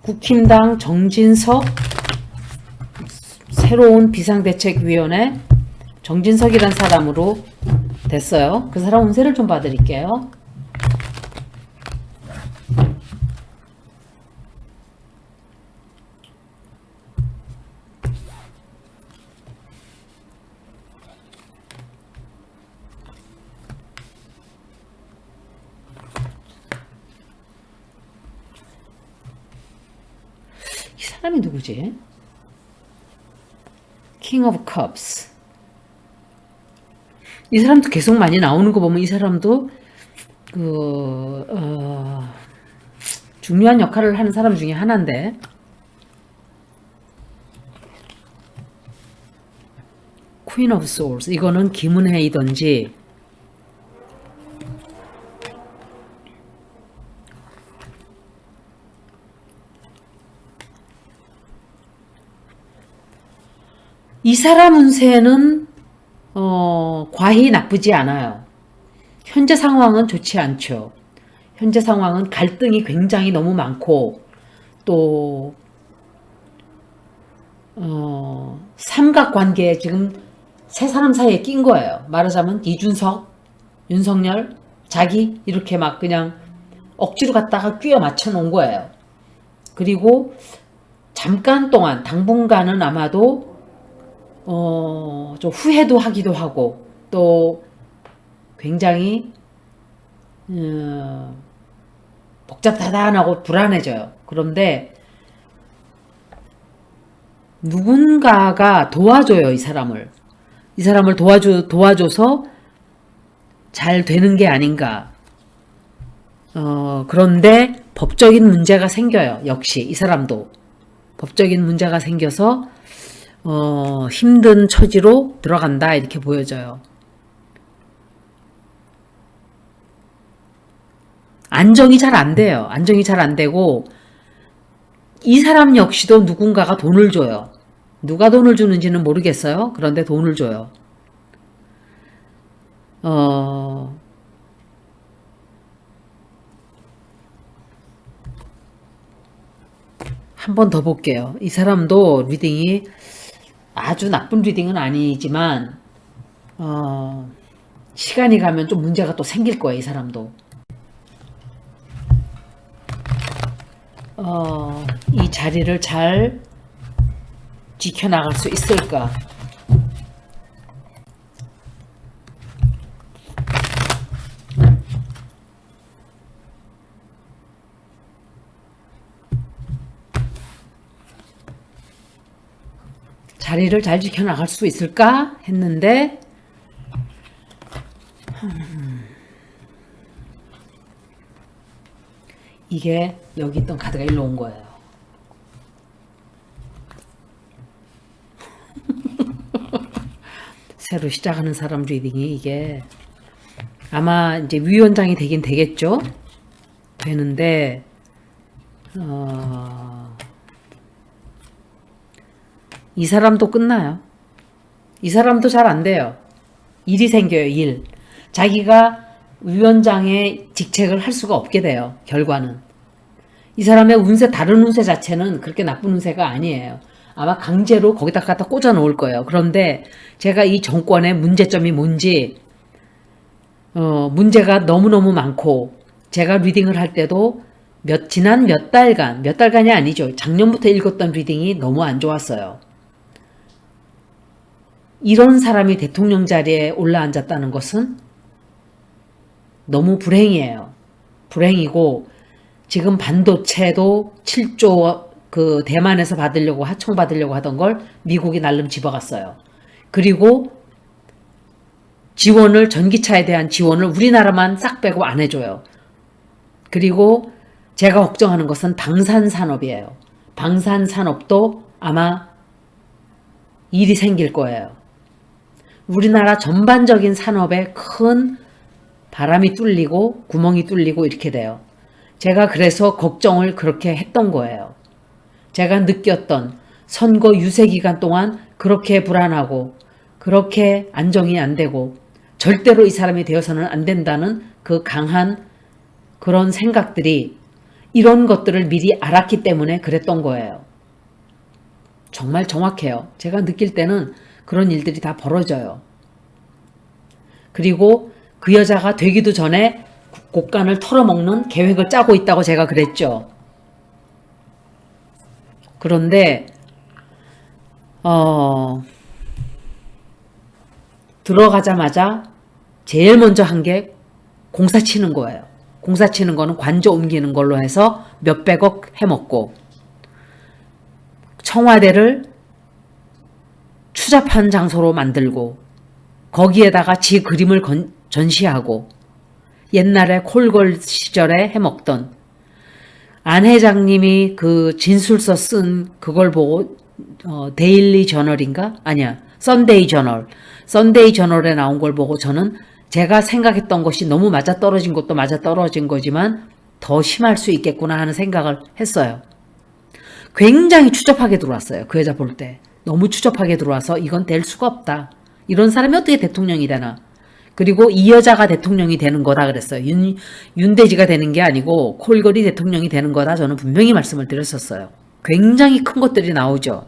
국힘당 정진석 새로운 비상대책위원회 정진석이란 사람으로 됐어요. 그 사람 운세를 좀 봐드릴게요. 이 사람이 누구지? King of Cups. 이 사람도 계속 많이 나오는 거 보면 이 사람도 중요한 역할을 하는 사람 중에 하나인데, Queen of Swords. 이거는 김은혜이던지 이 사람 운세는 과히 나쁘지 않아요. 현재 상황은 좋지 않죠. 현재 상황은 갈등이 굉장히 너무 많고 또 삼각관계에 지금 세 사람 사이에 낀 거예요. 말하자면 이준석, 윤석열, 자기 이렇게 막 그냥 억지로 갖다가 끼워 맞춰 놓은 거예요. 그리고 잠깐 동안 당분간은 아마도 좀 후회도 하기도 하고 또 굉장히 복잡다단하고 불안해져요. 그런데 누군가가 도와줘요, 이 사람을. 이 사람을 도와줘서 잘 되는 게 아닌가. 그런데 법적인 문제가 생겨요. 역시 이 사람도 법적인 문제가 생겨서 힘든 처지로 들어간다 이렇게 보여져요. 안정이 잘 안 돼요. 안정이 잘 안 되고 이 사람 역시도 누군가가 돈을 줘요. 누가 돈을 주는지는 모르겠어요. 그런데 돈을 줘요. 한 번 더 볼게요. 이 사람도 리딩이 아주 나쁜 리딩은 아니지만 시간이 가면 좀 문제가 또 생길 거예요. 이 사람도 이 자리를 잘 지켜나갈 수 있을까? 자리를 잘 지켜나갈 수 있을까? 했는데 이게 여기 있던 카드가 일로 온 거예요. 새로 시작하는 사람 리딩이 이게 아마 이제 위원장이 되긴 되겠죠? 되는데 이 사람도 끝나요. 이 사람도 잘 안 돼요. 일이 생겨요, 일. 자기가 위원장의 직책을 할 수가 없게 돼요, 결과는. 이 사람의 운세, 다른 운세 자체는 그렇게 나쁜 운세가 아니에요. 아마 강제로 거기다 갖다 꽂아 놓을 거예요. 그런데 제가 이 정권의 문제점이 뭔지, 문제가 너무너무 많고, 제가 리딩을 할 때도 지난 몇 달간이 아니죠. 작년부터 읽었던 리딩이 너무 안 좋았어요. 이런 사람이 대통령 자리에 올라앉았다는 것은 너무 불행이에요. 불행이고 지금 반도체도 7조 그 대만에서 받으려고 하청 받으려고 하던 걸 미국이 날름 집어갔어요. 그리고 지원을 전기차에 대한 지원을 우리나라만 싹 빼고 안 해줘요. 그리고 제가 걱정하는 것은 방산산업이에요. 방산산업도 아마 일이 생길 거예요. 우리나라 전반적인 산업에 큰 바람이 뚫리고 구멍이 뚫리고 이렇게 돼요. 제가 그래서 걱정을 그렇게 했던 거예요. 제가 느꼈던 선거 유세 기간 동안 그렇게 불안하고 그렇게 안정이 안 되고 절대로 이 사람이 되어서는 안 된다는 그 강한 그런 생각들이 이런 것들을 미리 알았기 때문에 그랬던 거예요. 정말 정확해요. 제가 느낄 때는 그런 일들이 다 벌어져요. 그리고 그 여자가 되기도 전에 곡간을 털어먹는 계획을 짜고 있다고 제가 그랬죠. 그런데 들어가자마자 제일 먼저 한 게 공사 치는 거예요. 공사 치는 거는 관저 옮기는 걸로 해서 몇백억 해먹고, 청와대를 추잡한 장소로 만들고, 거기에다가 지 그림을 전시하고, 옛날에 콜걸 시절에 해먹던, 안 회장님이 그 진술서 쓴 그걸 보고 데일리 저널인가? 아니야. 썬데이 저널. 썬데이 저널에 나온 걸 보고 저는 제가 생각했던 것이 너무 맞아떨어진 것도 맞아떨어진 거지만 더 심할 수 있겠구나 하는 생각을 했어요. 굉장히 추접하게 들어왔어요. 그 여자 볼 때. 너무 추접하게 들어와서 이건 될 수가 없다. 이런 사람이 어떻게 대통령이 되나. 그리고 이 여자가 대통령이 되는 거다 그랬어요. 윤대지가 되는 게 아니고 콜걸이 대통령이 되는 거다. 저는 분명히 말씀을 드렸었어요. 굉장히 큰 것들이 나오죠.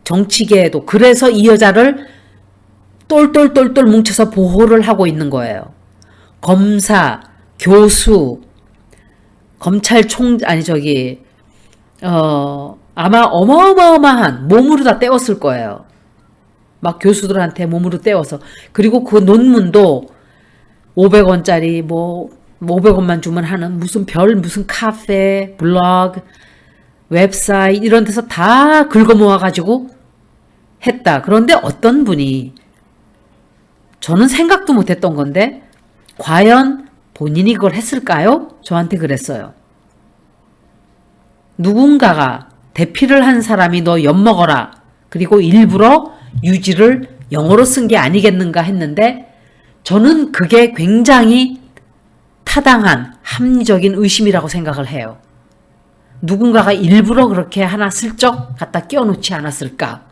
정치계에도 그래서 이 여자를 똘똘똘똘 뭉쳐서 보호를 하고 있는 거예요. 검사, 교수, 아마 어마어마한 몸으로 다 때웠을 거예요. 막 교수들한테 몸으로 때워서. 그리고 그 논문도 500원짜리 500원만 주면 하는 무슨 카페, 블로그, 웹사이트 이런 데서 다 긁어 모아가지고 했다. 그런데 어떤 분이, 저는 생각도 못했던 건데 과연 본인이 그걸 했을까요? 저한테 그랬어요. 누군가가 대피를 한 사람이 너 엿먹어라. 그리고 일부러 유지를 영어로 쓴 게 아니겠는가 했는데 저는 그게 굉장히 타당한 합리적인 의심이라고 생각을 해요. 누군가가 일부러 그렇게 하나 슬쩍 갖다 끼워놓지 않았을까?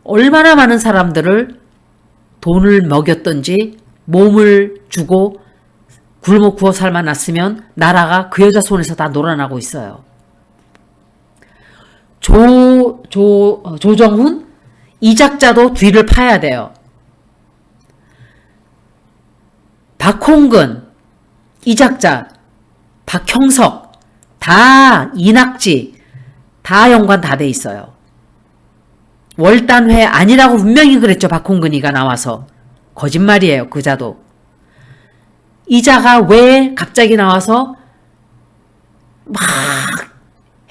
얼마나 많은 사람들을 돈을 먹였던지 몸을 주고 굶어 구워 삶아 놨으면 나라가 그 여자 손에서 다 놀아나고 있어요. 조정훈? 이작자도 뒤를 파야 돼요. 박홍근, 이작자, 박형석, 다 이낙지, 다 연관 다 돼 있어요. 월단회 아니라고 분명히 그랬죠. 박홍근이가 나와서. 거짓말이에요. 그자도. 이자가 왜 갑자기 나와서 막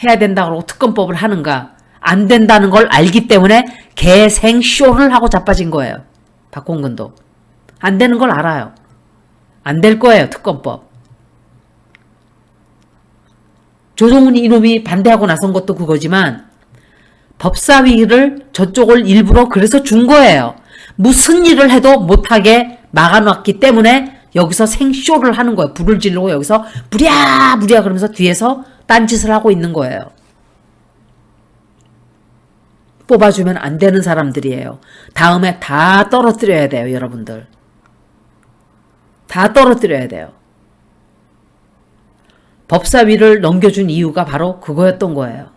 해야 된다고 그러고 특검법을 하는가. 안 된다는 걸 알기 때문에 개생쇼를 하고 자빠진 거예요. 박홍근도. 안 되는 걸 알아요. 안 될 거예요. 특검법. 조정훈이 이놈이 반대하고 나선 것도 그거지만 법사위를 저쪽을 일부러 그래서 준 거예요. 무슨 일을 해도 못하게 막아놨기 때문에 여기서 생쇼를 하는 거예요. 불을 지르고 여기서 부랴부랴 그러면서 뒤에서 딴짓을 하고 있는 거예요. 뽑아주면 안 되는 사람들이에요. 다음에 다 떨어뜨려야 돼요. 여러분들. 다 떨어뜨려야 돼요. 법사위를 넘겨준 이유가 바로 그거였던 거예요.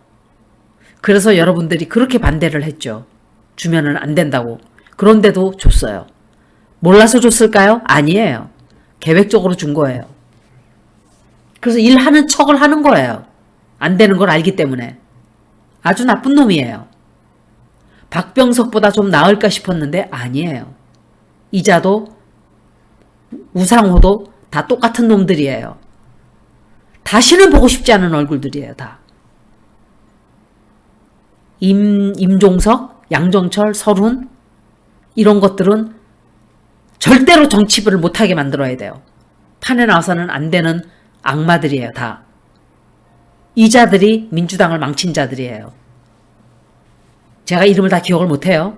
그래서 여러분들이 그렇게 반대를 했죠. 주면은 안 된다고. 그런데도 줬어요. 몰라서 줬을까요? 아니에요. 계획적으로 준 거예요. 그래서 일하는 척을 하는 거예요. 안 되는 걸 알기 때문에. 아주 나쁜 놈이에요. 박병석보다 좀 나을까 싶었는데 아니에요. 이자도 우상호도 다 똑같은 놈들이에요. 다시는 보고 싶지 않은 얼굴들이에요. 다. 임종석, 양정철, 설훈 이런 것들은 절대로 정치부를 못하게 만들어야 돼요. 판에 나와서는 안 되는 악마들이에요. 다. 이자들이 민주당을 망친 자들이에요. 제가 이름을 다 기억을 못해요.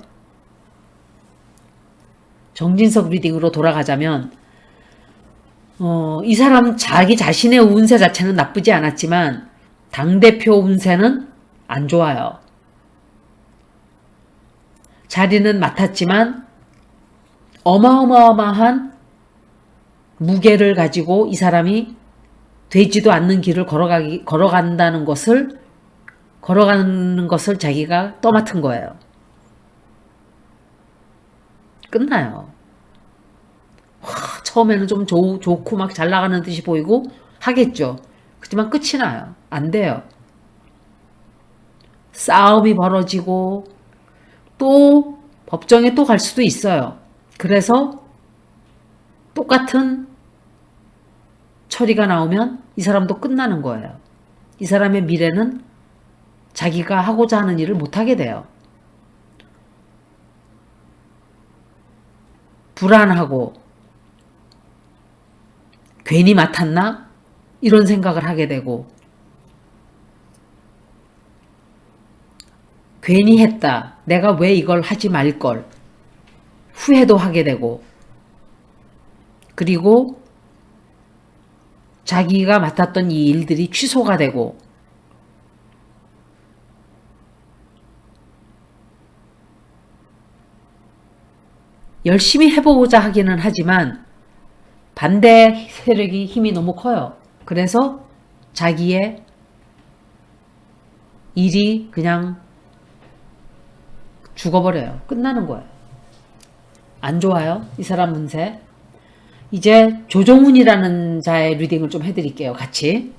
정진석 리딩으로 돌아가자면 이 사람 자기 자신의 운세 자체는 나쁘지 않았지만 당대표 운세는 안 좋아요. 자리는 맡았지만 어마어마한 무게를 가지고 이 사람이 되지도 않는 길을 걸어가는 것을 자기가 떠맡은 거예요. 끝나요. 처음에는 좀 좋고 막 잘 나가는 듯이 보이고 하겠죠. 그렇지만 끝이 나요. 안 돼요. 싸움이 벌어지고 또 법정에 또 갈 수도 있어요. 그래서 똑같은 처리가 나오면 이 사람도 끝나는 거예요. 이 사람의 미래는 자기가 하고자 하는 일을 못하게 돼요. 불안하고 괜히 맡았나? 이런 생각을 하게 되고 괜히 했다. 내가 왜 이걸 하지 말걸. 후회도 하게 되고 그리고 자기가 맡았던 이 일들이 취소가 되고 열심히 해보고자 하기는 하지만 반대 세력이 힘이 너무 커요. 그래서 자기의 일이 그냥 죽어버려요. 끝나는 거예요. 안 좋아요. 이 사람 운세. 이제 조정훈이라는 자의 리딩을 좀 해드릴게요. 같이.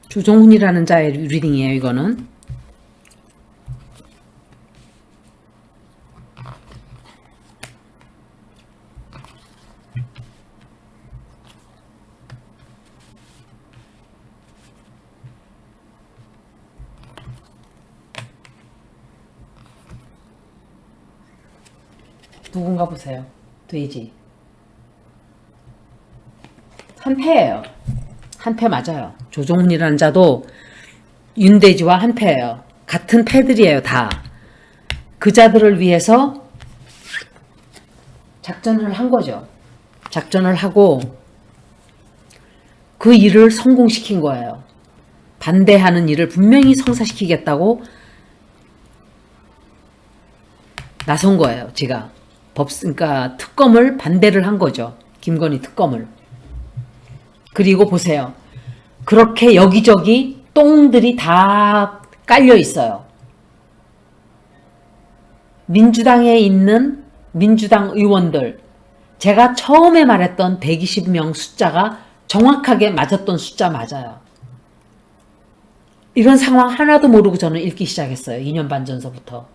조정훈이라는 자의 리딩이에요. 이거는. 누군가 보세요. 돼지. 한패예요. 한패 맞아요. 조정훈이라는 자도 윤돼지와 한패예요. 같은 패들이에요. 다. 그 자들을 위해서 작전을 한 거죠. 작전을 하고 그 일을 성공시킨 거예요. 반대하는 일을 분명히 성사시키겠다고 나선 거예요. 제가. 그러니까 특검을 반대를 한 거죠. 김건희 특검을. 그리고 보세요. 그렇게 여기저기 똥들이 다 깔려 있어요. 민주당에 있는 민주당 의원들, 제가 처음에 말했던 120명 숫자가 정확하게 맞았던 숫자 맞아요. 이런 상황 하나도 모르고 저는 읽기 시작했어요. 2년 반 전서부터.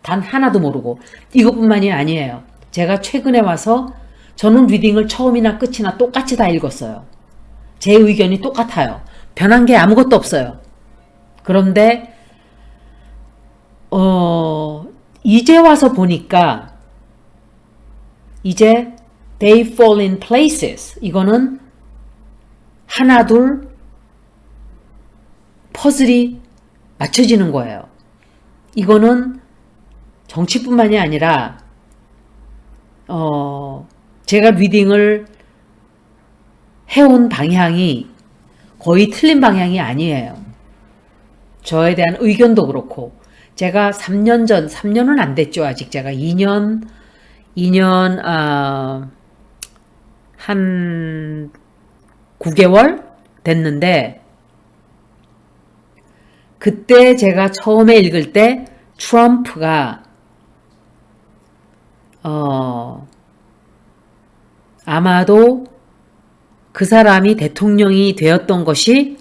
단 하나도 모르고. 이것뿐만이 아니에요. 제가 최근에 와서 저는 리딩을 처음이나 끝이나 똑같이 다 읽었어요. 제 의견이 똑같아요. 변한 게 아무것도 없어요. 그런데 이제 와서 보니까 이제 they fall in places. 이거는 하나 둘 퍼즐이 맞춰지는 거예요. 이거는 정치뿐만이 아니라 제가 리딩을 해온 방향이 거의 틀린 방향이 아니에요. 저에 대한 의견도 그렇고 제가 3년은 안 됐죠. 아직 제가 2년 한 9개월 됐는데 그때 제가 처음에 읽을 때 트럼프가 아마도 그 사람이 대통령이 되었던 것이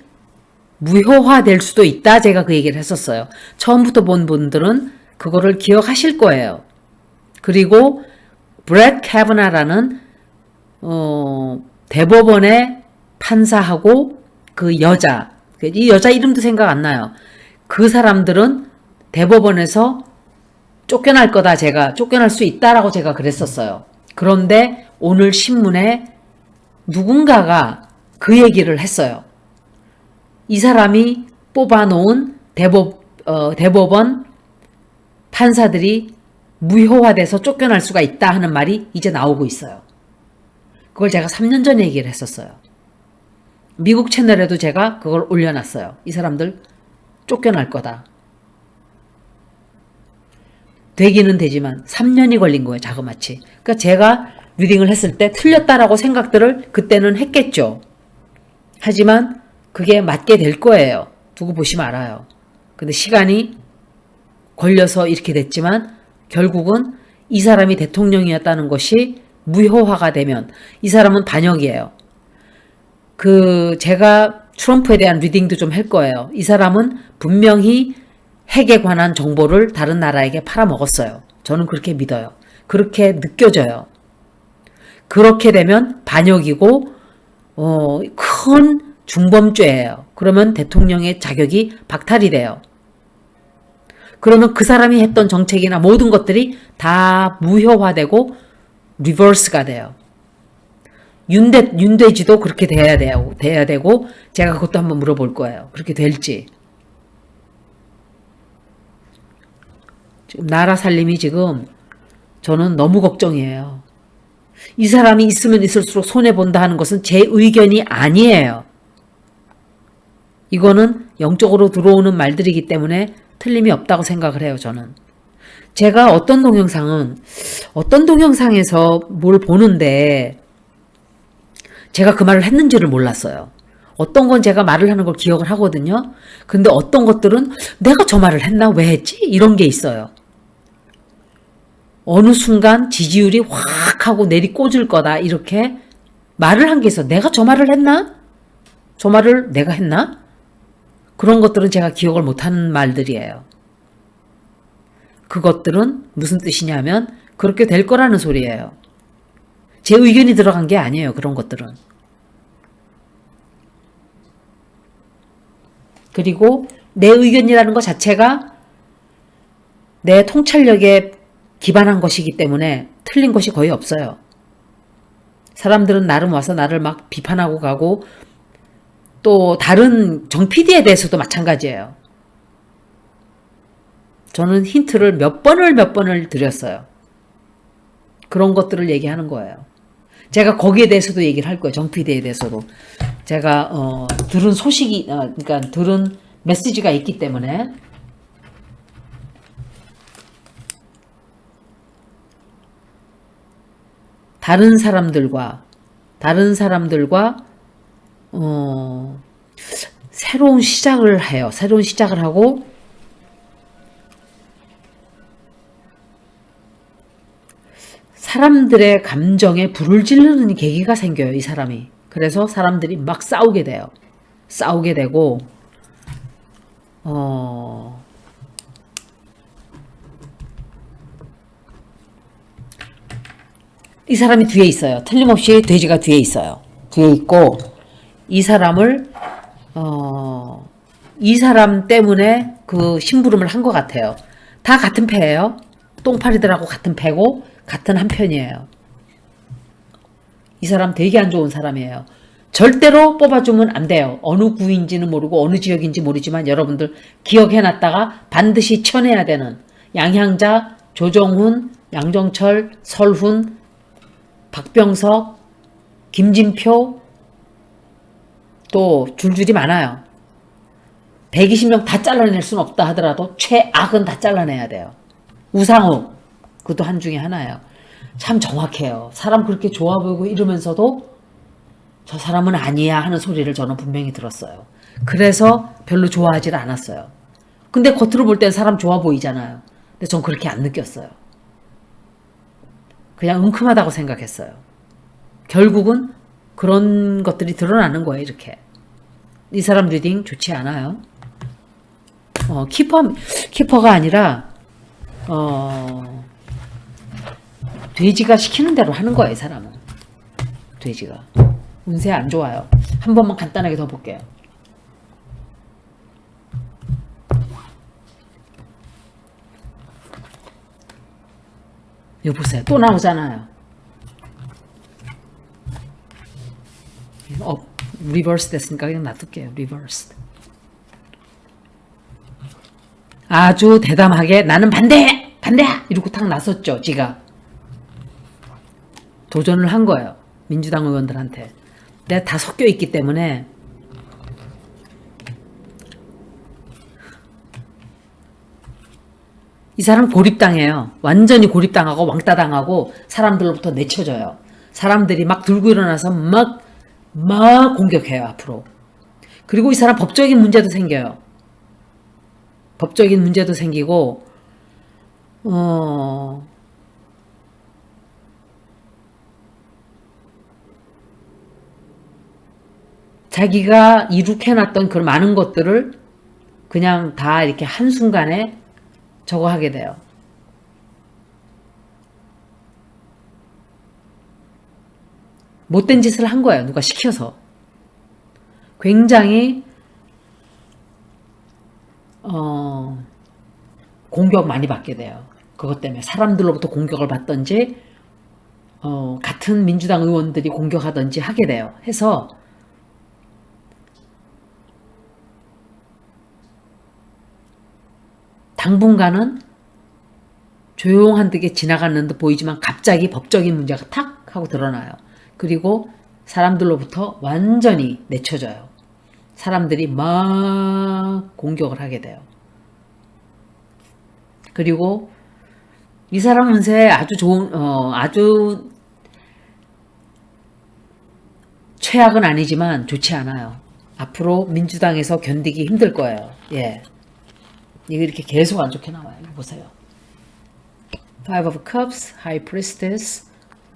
무효화될 수도 있다. 제가 그 얘기를 했었어요. 처음부터 본 분들은 그거를 기억하실 거예요. 그리고 브렛 캐버나라는 대법원의 판사하고 그 여자, 이 여자 이름도 생각 안 나요. 그 사람들은 대법원에서 쫓겨날 거다. 제가 쫓겨날 수 있다라고 제가 그랬었어요. 그런데 오늘 신문에 누군가가 그 얘기를 했어요. 이 사람이 뽑아놓은 대법원 판사들이 무효화돼서 쫓겨날 수가 있다 하는 말이 이제 나오고 있어요. 그걸 제가 3년 전에 얘기를 했었어요. 미국 채널에도 제가 그걸 올려놨어요. 이 사람들 쫓겨날 거다. 되기는 되지만 3년이 걸린 거예요. 자그마치. 그러니까 제가 리딩을 했을 때 틀렸다라고 생각들을 그때는 했겠죠. 하지만 그게 맞게 될 거예요. 두고 보시면 알아요. 근데 시간이 걸려서 이렇게 됐지만 결국은 이 사람이 대통령이었다는 것이 무효화가 되면 이 사람은 반역이에요. 제가 트럼프에 대한 리딩도 좀 할 거예요. 이 사람은 분명히 핵에 관한 정보를 다른 나라에게 팔아먹었어요. 저는 그렇게 믿어요. 그렇게 느껴져요. 그렇게 되면 반역이고 큰 중범죄예요. 그러면 대통령의 자격이 박탈이 돼요. 그러면 그 사람이 했던 정책이나 모든 것들이 다 무효화되고 리버스가 돼요. 윤대지도 그렇게 돼야 되고 제가 그것도 한번 물어볼 거예요. 그렇게 될지. 지금 나라 살림이 지금 저는 너무 걱정이에요. 이 사람이 있으면 있을수록 손해본다 하는 것은 제 의견이 아니에요. 이거는 영적으로 들어오는 말들이기 때문에 틀림이 없다고 생각을 해요. 저는. 제가 어떤 동영상에서 뭘 보는데 제가 그 말을 했는지를 몰랐어요. 어떤 건 제가 말을 하는 걸 기억을 하거든요. 근데 어떤 것들은 내가 저 말을 했나? 왜 했지? 이런 게 있어요. 어느 순간 지지율이 확 하고 내리꽂을 거다 이렇게 말을 한 게 있어. 내가 저 말을 했나? 저 말을 내가 했나? 그런 것들은 제가 기억을 못하는 말들이에요. 그것들은 무슨 뜻이냐면 그렇게 될 거라는 소리예요. 제 의견이 들어간 게 아니에요. 그런 것들은. 그리고 내 의견이라는 것 자체가 내 통찰력에 기반한 것이기 때문에 틀린 것이 거의 없어요. 사람들은 나름 와서 나를 막 비판하고 가고 또 다른 정 PD에 대해서도 마찬가지예요. 저는 힌트를 몇 번을 드렸어요. 그런 것들을 얘기하는 거예요. 제가 거기에 대해서도 얘기를 할 거예요. 정 PD에 대해서도. 제가 들은 소식이 그러니까 들은 메시지가 있기 때문에 다른 사람들과 새로운 시작을 해요. 새로운 시작을 하고 사람들의 감정에 불을 지르는 계기가 생겨요. 이 사람이. 그래서 사람들이 막 싸우게 돼요. 싸우게 되고 이 사람이 뒤에 있어요. 틀림없이 돼지가 뒤에 있어요. 뒤에 있고 이 사람을 이 사람 때문에 그 심부름을 한 것 같아요. 다 같은 패예요. 똥파리들하고 같은 패고 같은 한 편이에요. 이 사람 되게 안 좋은 사람이에요. 절대로 뽑아주면 안 돼요. 어느 구인지는 모르고 어느 지역인지 모르지만 여러분들 기억해놨다가 반드시 쳐내야 되는 양향자, 조정훈, 양정철, 설훈, 박병석, 김진표 또 줄줄이 많아요. 120명 다 잘라낼 수는 없다 하더라도 최악은 다 잘라내야 돼요. 우상욱 그것도 한 중에 하나예요. 참 정확해요. 사람 그렇게 좋아 보이고 이러면서도 저 사람은 아니야 하는 소리를 저는 분명히 들었어요. 그래서 별로 좋아하지 않았어요. 근데 겉으로 볼 땐 사람 좋아 보이잖아요. 근데 전 그렇게 안 느꼈어요. 그냥 은큼하다고 생각했어요. 결국은 그런 것들이 드러나는 거예요. 이렇게. 이 사람 리딩 좋지 않아요. 키퍼가 아니라 돼지가 시키는 대로 하는 거예요. 이 사람은. 돼지가. 운세 안 좋아요. 한 번만 간단하게 더 볼게요. 이거 보세요. 또 나오잖아요. 리버스 됐으니까 그냥 놔둘게요. 리버스. 아주 대담하게 나는 반대! 반대야! 이러고 탁 나섰죠, 지가. 도전을 한 거예요. 민주당 의원들한테. 내가 다 섞여 있기 때문에 이 사람 고립당해요. 완전히 고립당하고 왕따 당하고 사람들로부터 내쳐져요. 사람들이 막 들고 일어나서 막 공격해요, 앞으로. 그리고 이 사람 법적인 문제도 생겨요. 법적인 문제도 생기고, 자기가 이룩해놨던 그런 많은 것들을 그냥 다 이렇게 한순간에 저거 하게 돼요. 못된 짓을 한 거예요. 누가 시켜서. 굉장히 공격 많이 받게 돼요. 그것 때문에 사람들로부터 공격을 받던지 같은 민주당 의원들이 공격하던지 하게 돼요. 해서 당분간은 조용한 듯이 지나가는 듯 보이지만 갑자기 법적인 문제가 탁 하고 드러나요. 그리고 사람들로부터 완전히 내쳐져요. 사람들이 막 공격을 하게 돼요. 그리고 이 사람 운세 아주 좋은, 아주 최악은 아니지만 좋지 않아요. 앞으로 민주당에서 견디기 힘들 거예요. 예. 이거 이렇게 계속 안 좋게 나와요. 이거 보세요. Five of Cups, High Priestess,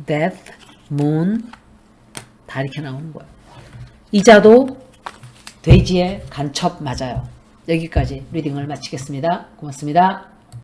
Death, Moon 다 이렇게 나오는 거예요. 이자도 돼지의 간첩 맞아요. 여기까지 리딩을 마치겠습니다. 고맙습니다.